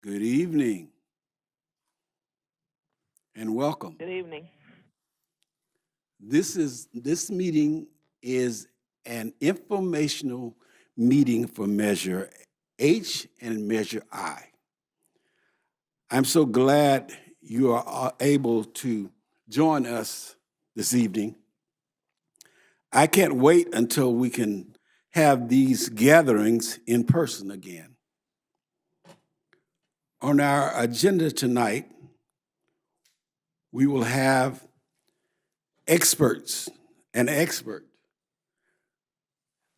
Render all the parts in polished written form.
Good evening and welcome. Good evening. This meeting is an informational meeting for Measure H and Measure I. I'm so glad you are able to join us this evening. I can't wait until we can have these gatherings in person again. On our agenda tonight, we will have an expert,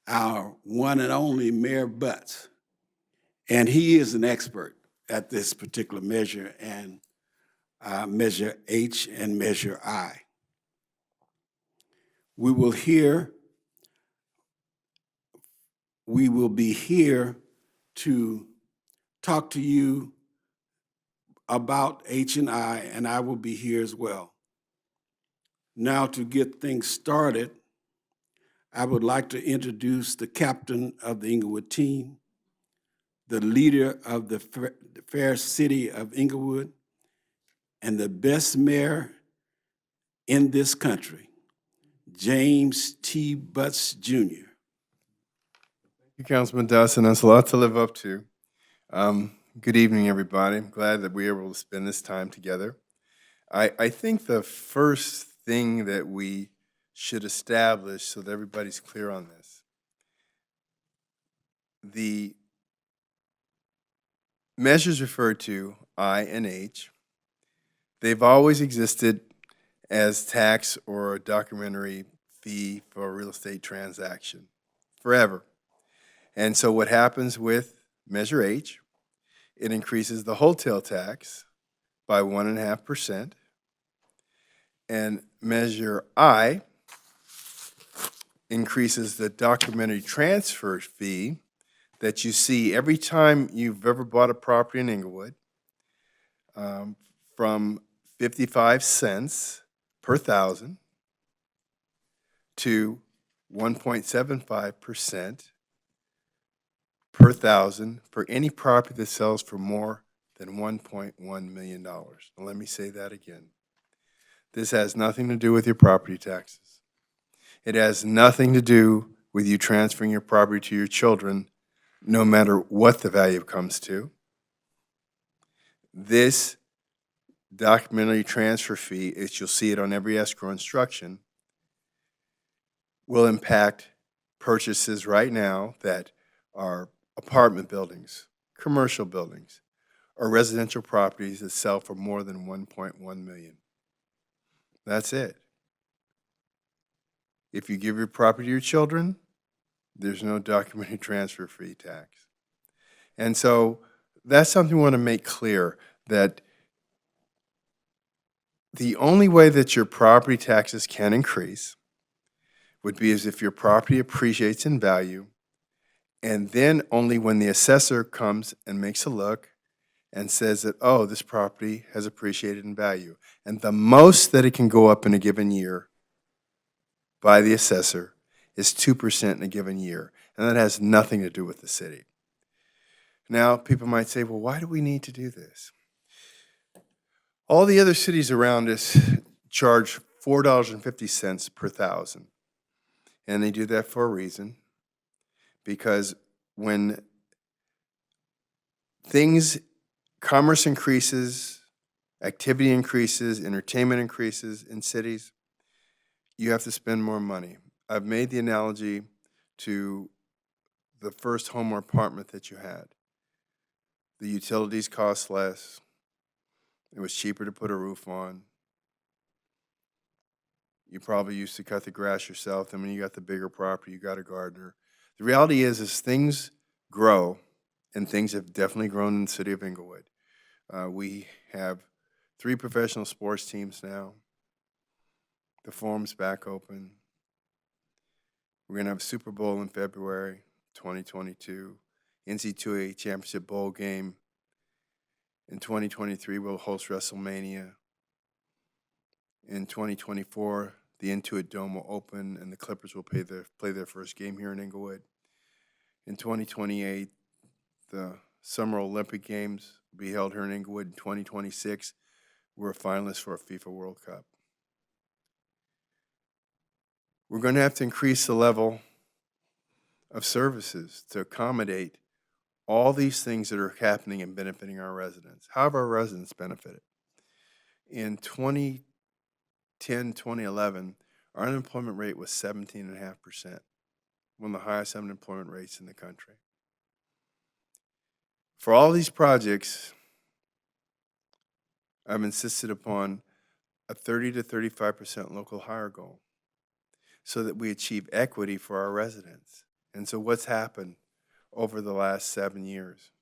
our one and only Mayor Butts. And he is an expert at this particular measure and Measure H and Measure I. We will be here to talk to you about H and I will be here as well. Now, to get things started, I would like to introduce the captain of the Inglewood team, the leader of the fair city of Inglewood, and the best mayor in this country, James T. Butts Jr. Thank you, Councilman Dotson. That's a lot to live up to. Good evening, everybody. I'm glad that we were able to spend this time together. I think the first thing that we should establish so that everybody's clear on this, the measures referred to, I and H, they've always existed as tax or a documentary fee for a real estate transaction, forever. And so what happens with Measure H, it increases the wholesale tax by 1.5%. And Measure I increases the documentary transfer fee that you see every time you've ever bought a property in Inglewood, from 55 cents per thousand to 1.75% per thousand for any property that sells for more than $1.1 million. Now, let me say that again. This has nothing to do with your property taxes. It has nothing to do with you transferring your property to your children, no matter what the value comes to. This documentary transfer fee, as you'll see it on every escrow instruction, will impact purchases right now that are apartment buildings, commercial buildings, or residential properties that sell for more than $1.1 million. That's it. If you give your property to your children, there's no documentary transfer fee tax. And so that's something we want to make clear, that the only way that your property taxes can increase would be as if your property appreciates in value, and then only when the assessor comes and makes a look and says that, oh, this property has appreciated in value. And the most that it can go up in a given year by the assessor is 2% in a given year. And that has nothing to do with the city. Now, people might say, well, why do we need to do this? All the other cities around us charge $4.50 per thousand. And they do that for a reason. Because when commerce increases, activity increases, entertainment increases in cities, you have to spend more money. I've made the analogy to the first home or apartment that you had. The utilities cost less. It was cheaper to put a roof on. You probably used to cut the grass yourself. Then when you got the bigger property, you got a gardener. The reality is things grow, and things have definitely grown in the city of Inglewood. We have 3 professional sports teams now. The forum's back open. We're going to have a Super Bowl in February 2022. NC2A Championship Bowl game. In 2023, we'll host WrestleMania. In 2024, the Intuit Dome will open, and the Clippers will play their first game here in Inglewood. In 2028, the Summer Olympic Games will be held here in Inglewood in 2026. We're a finalist for a FIFA World Cup. We're going to have to increase the level of services to accommodate all these things that are happening and benefiting our residents. How have our residents benefited? In 2010, 2011, our unemployment rate was 17.5%, one of the highest unemployment rates in the country. For all these projects, I've insisted upon a 30 to 35% local hire goal so that we achieve equity for our residents. And so what's happened over the last 7 years?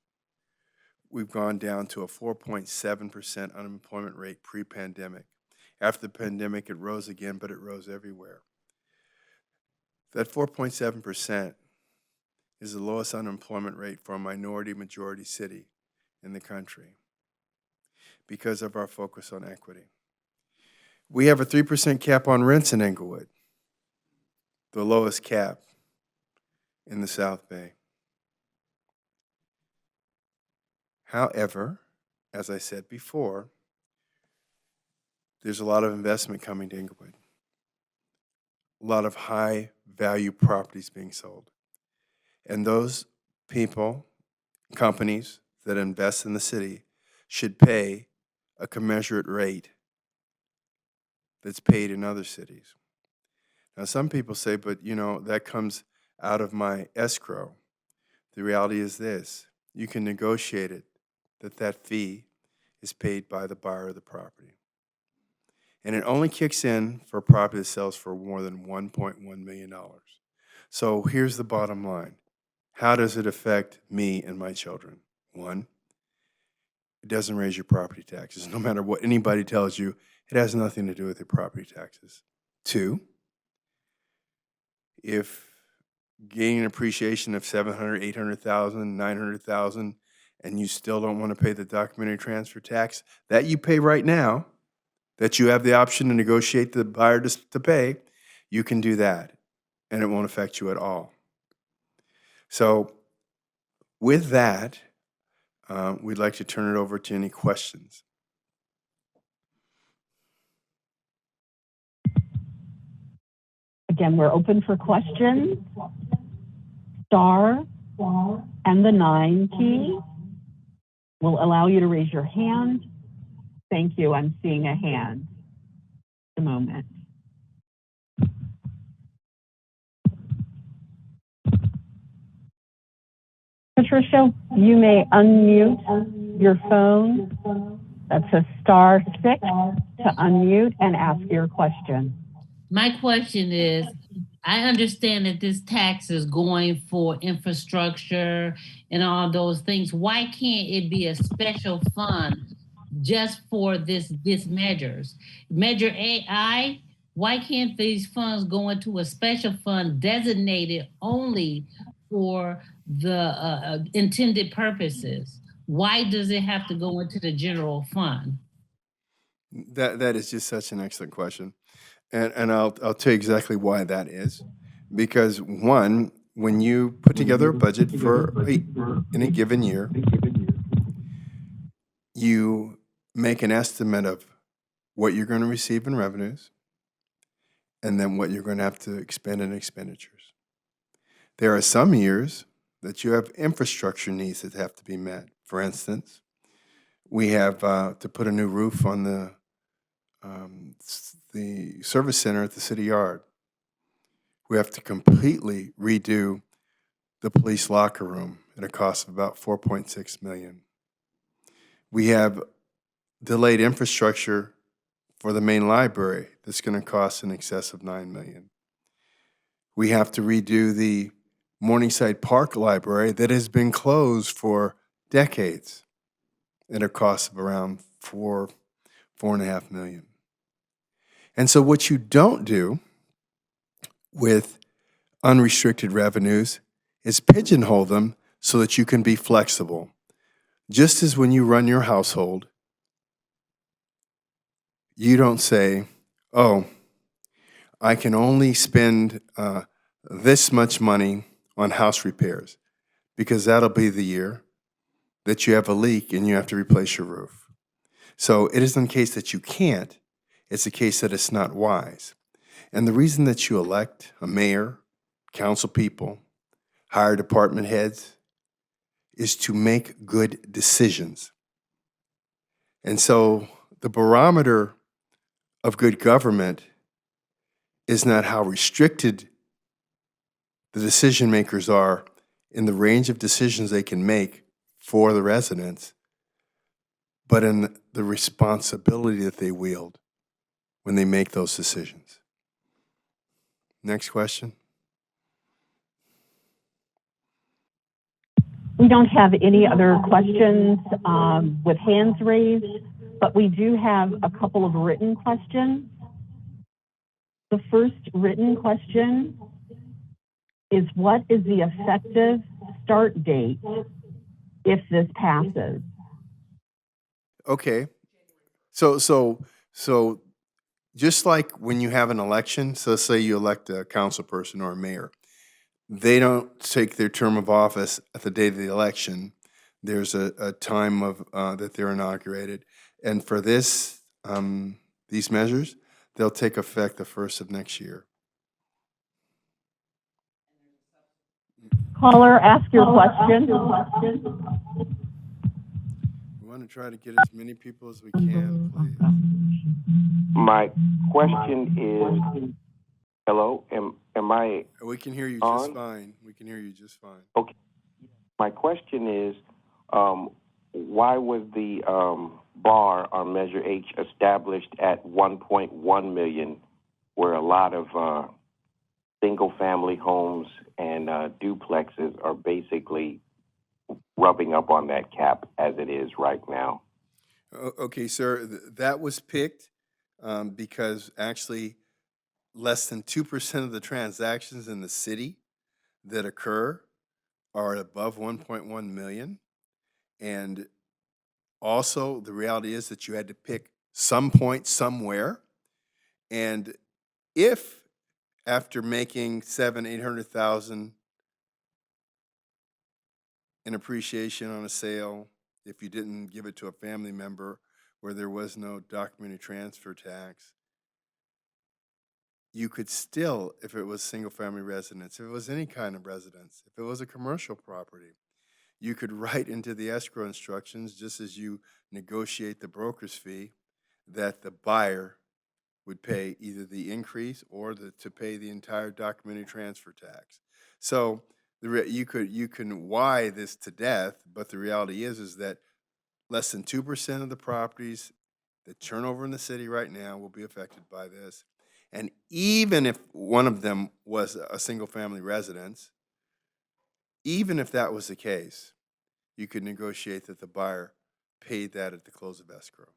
We've gone down to a 4.7% unemployment rate pre-pandemic. After the pandemic, it rose again, but it rose everywhere. That 4.7% is the lowest unemployment rate for a minority-majority city in the country because of our focus on equity. We have a 3% cap on rents in Inglewood, the lowest cap in the South Bay. However, as I said before, there's a lot of investment coming to Inglewood, a lot of high-value properties being sold. And those people, companies that invest in the city should pay a commensurate rate that's paid in other cities. Now, some people say, but that comes out of my escrow. The reality is this: you can negotiate it that fee is paid by the buyer of the property. And it only kicks in for a property that sells for more than $1.1 million. So here's the bottom line. How does it affect me and my children? One, it doesn't raise your property taxes. No matter what anybody tells you, it has nothing to do with your property taxes. Two, if gaining an appreciation of $700,000, $800,000, $900,000, and you still don't want to pay the documentary transfer tax that you pay right now, that you have the option to negotiate the buyer to pay, you can do that, and it won't affect you at all. So with that, we'd like to turn it over to any questions. Again, we're open for questions. Star and the 9 key will allow you to raise your hand. Thank you. I'm seeing a hand. A moment. Patricia, you may unmute your phone. That's a *6 to unmute and ask your question. My question is, I understand that this tax is going for infrastructure and all those things. Why can't it be a special fund just for this measures? Measure AI, why can't these funds go into a special fund designated only for the intended purposes? Why does it have to go into the general fund? That is just such an excellent question. And I'll tell you exactly why that is. Because one, when you put together a budget for in a given year, you make an estimate of what you're going to receive in revenues and then what you're going to have to expend in expenditures. There are some years that you have infrastructure needs that have to be met. For instance, we have to put a new roof on the service center at the city yard. We have to completely redo the police locker room at a cost of about $4.6 million. We have delayed infrastructure for the main library that's going to cost in excess of $9 million. We have to redo the Morningside Park Library that has been closed for decades at a cost of around $4.5 million. And so what you don't do with unrestricted revenues is pigeonhole them so that you can be flexible. Just as when you run your household, you don't say, oh, I can only spend this much money on house repairs because that'll be the year that you have a leak and you have to replace your roof. So it isn't a case that you can't, it's a case that it's not wise. And the reason that you elect a mayor, council people, hire department heads, is to make good decisions. And so the barometer of good government is not how restricted the decision makers are in the range of decisions they can make for the residents, but in the responsibility that they wield when they make those decisions. Next question. We don't have any other questions with hands raised, but we do have a couple of written questions. The first written question is, what is the effective start date if this passes? Okay. So just like when you have an election, so let's say you elect a council person or a mayor, they don't take their term of office at the day of the election. There's a time of that they're inaugurated, and for this these measures, they'll take effect the first of next year. Caller, ask your question. We want to try to get as many people as we can, please. My question is, hello, am I We can hear you on? just fine. We can hear you just fine. Okay. My question is, why was the bar on Measure H established at 1.1 million, where a lot of single-family homes and duplexes are basically rubbing up on that cap as it is right now? Okay, sir, that was picked because actually less than 2% of the transactions in the city that occur are above 1.1 million. And also, the reality is that you had to pick some point somewhere. And if after making 800,000 in appreciation on a sale, if you didn't give it to a family member where there was no documented transfer tax, you could still, if it was single-family residence, if it was any kind of residence, if it was a commercial property, you could write into the escrow instructions, just as you negotiate the broker's fee, that the buyer would pay either the increase or to pay the entire documented transfer tax. So you can why this to death, but the reality is that less than 2% of the properties that turn over in the city right now will be affected by this. And even if one of them was a single-family residence, even if that was the case, you could negotiate that the buyer paid that at the close of escrow.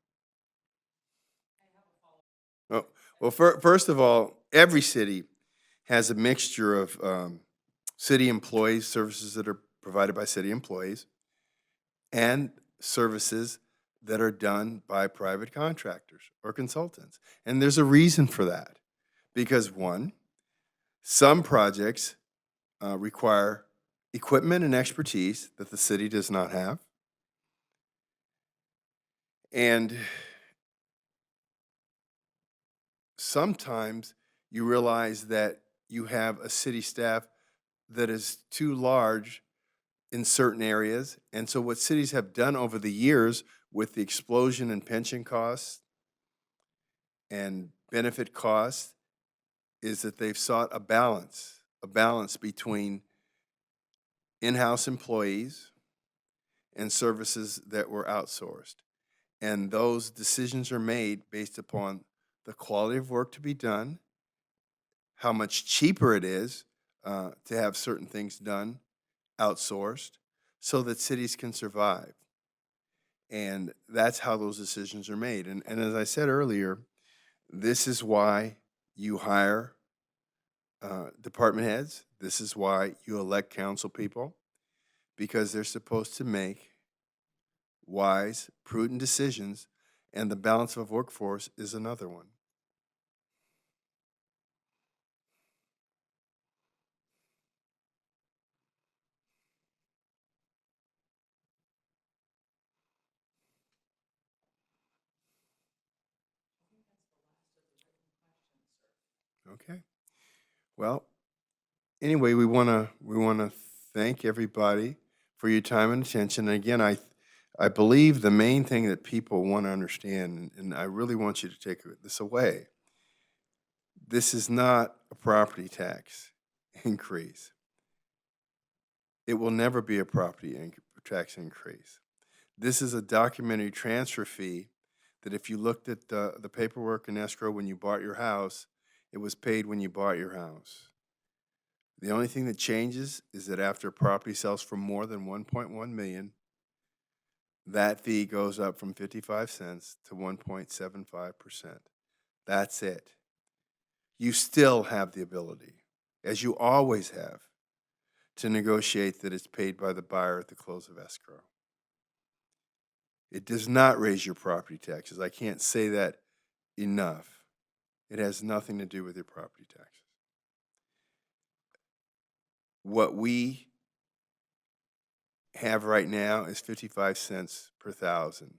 Oh, well, first of all, every city has a mixture of city employees, services that are provided by city employees, and services that are done by private contractors or consultants. And there's a reason for that. Because one, some projects require equipment and expertise that the city does not have. And sometimes you realize that you have a city staff that is too large in certain areas. And so what cities have done over the years with the explosion in pension costs and benefit costs is that they've sought a balance between in-house employees and services that were outsourced. And those decisions are made based upon the quality of work to be done, how much cheaper it is to have certain things done outsourced so that cities can survive. And that's how those decisions are made. And as I said earlier, this is why you hire department heads. This is why you elect council people, because they're supposed to make wise, prudent decisions, and the balance of a workforce is another one. Okay. Well, anyway, we wanna thank everybody for your time and attention. And again, I believe the main thing that people want to understand, and I really want you to take this away. This is not a property tax increase. It will never be a tax increase. This is a documentary transfer fee that if you looked at the paperwork in escrow when you bought your house, it was paid when you bought your house. The only thing that changes is that after a property sells for more than 1.1 million, that fee goes up from 55 cents to 1.75%. That's it. You still have the ability, as you always have, to negotiate that it's paid by the buyer at the close of escrow. It does not raise your property taxes. I can't say that enough. It has nothing to do with your property taxes. What we have right now is 55 cents per thousand.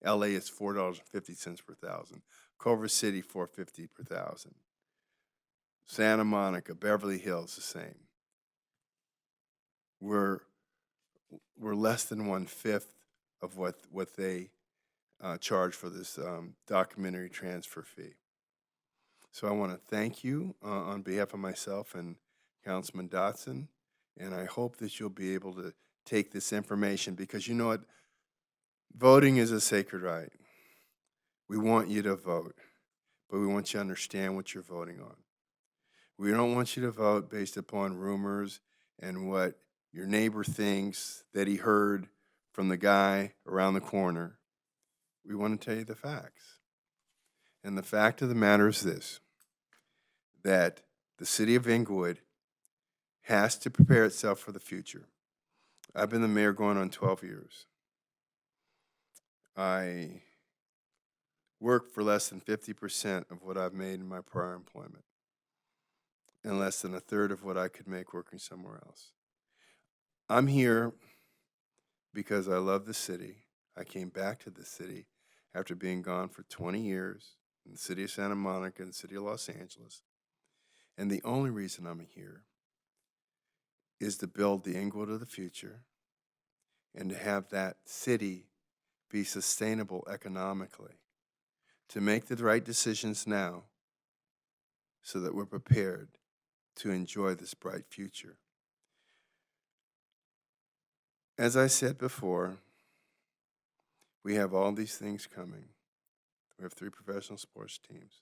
LA is $4.50 per thousand. Culver City, $4.50 per thousand. Santa Monica, Beverly Hills, the same. We're less than 1/5 of what they charge for this documentary transfer fee. So I want to thank you on behalf of myself and Councilman Dotson, and I hope that you'll be able to take this information, because you know what? Voting is a sacred right. We want you to vote, but we want you to understand what you're voting on. We don't want you to vote based upon rumors and what your neighbor thinks that he heard from the guy around the corner. We want to tell you the facts. And the fact of the matter is this, that the city of Inglewood has to prepare itself for the future. I've been the mayor going on 12 years. I work for less than 50% of what I've made in my prior employment, and less than 1/3 of what I could make working somewhere else. I'm here because I love the city. I came back to the city after being gone for 20 years in the city of Santa Monica and the city of Los Angeles. And the only reason I'm here is to build the Inglewood of the future and to have that city be sustainable economically, to make the right decisions now so that we're prepared to enjoy this bright future. As I said before, we have all these things coming. We have 3 professional sports teams.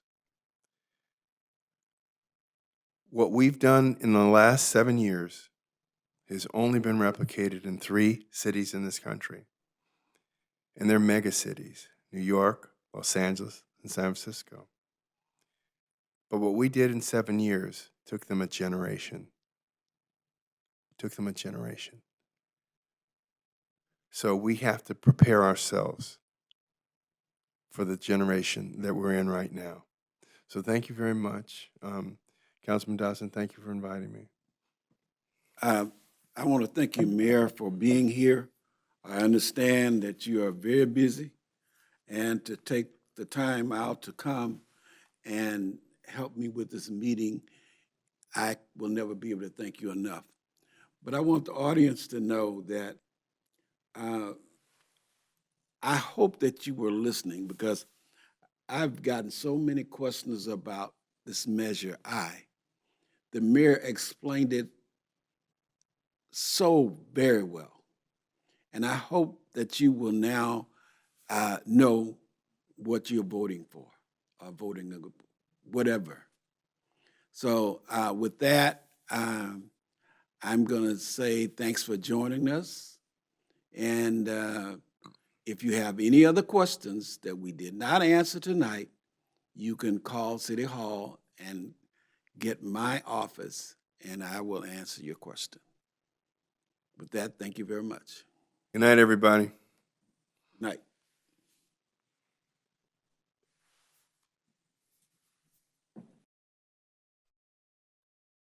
What we've done in the last 7 years has only been replicated in 3 cities in this country. And they're mega cities: New York, Los Angeles, and San Francisco. But what we did in 7 years took them a generation. So we have to prepare ourselves for the generation that we're in right now. So thank you very much. Councilman Dotson, thank you for inviting me. I want to thank you, Mayor, for being here. I understand that you are very busy, and to take the time out to come and help me with this meeting, I will never be able to thank you enough. But I want the audience to know that I hope that you were listening, because I've gotten so many questions about this Measure I. The mayor explained it so very well. And I hope that you will now know what you're voting for, or voting whatever. So with that, I'm going to say thanks for joining us. And if you have any other questions that we did not answer tonight, you can call City Hall and get my office, and I will answer your question. With that, thank you very much. Good night, everybody. Night.